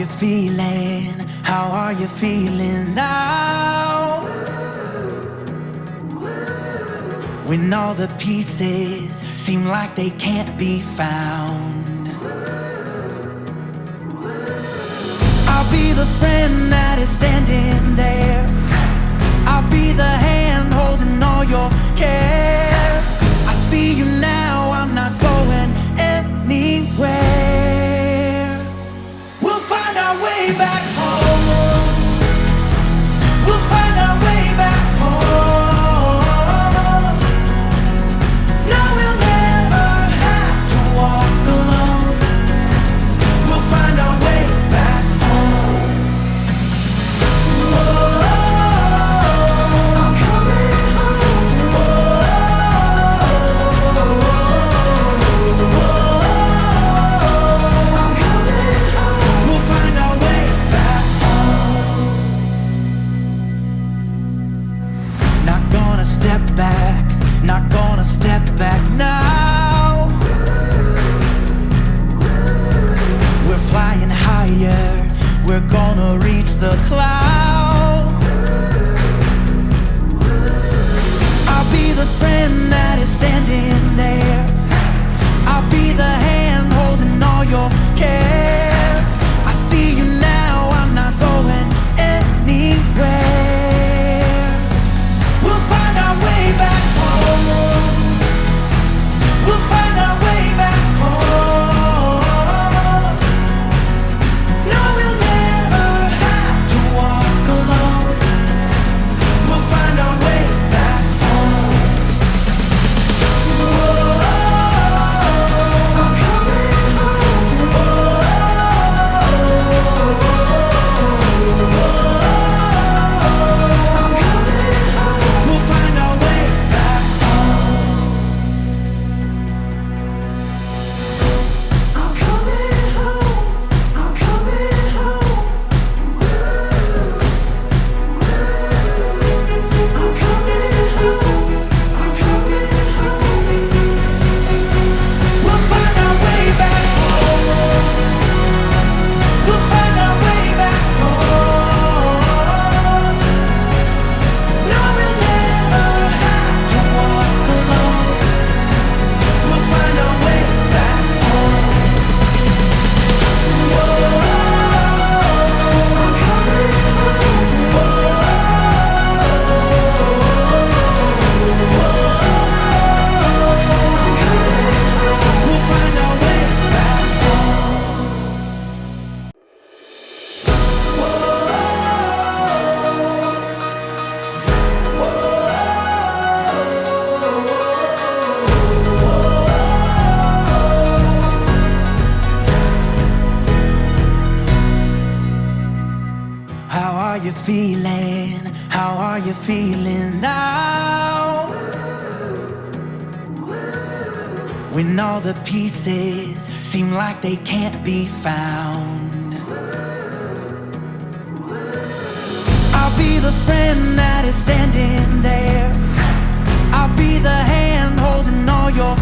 you feeling? How are you feeling now? When all the pieces seem like they can't be found, I'll be the friend that is standing there. I'll be the hand holding all your cares. I see you now, I'm not going anywhere. We'll find our way back home. We'll find our way back home. No, we'll never have to walk alone. We'll find our way back home. Whoa, I'm coming home. I'm coming home. We'll find our way back home. Not gonna step back, not gonna step back now. We're flying higher, we're gonna reach the clouds. I'll be the friend that is standing there. I'll be the hand holding all your cares. I see you now, I'm not going anywhere. We'll find our way back home. We'll find our way back home. No, we'll never have to walk alone. We'll find our way back home. Whoa, I'm coming home. I'm coming home. We'll find our way back home. I'm coming home. I'm coming home. I'm coming home. I'm coming home. We'll find our way back home. We'll find our way back home. No, we'll never have to walk alone. We'll find our way back home. Whoa, I'm coming home. We'll find our way back home. How are you feeling? How are you feeling now? When all the pieces seem like they can't be found, I'll be the friend that is standing there. I'll be the hand holding all your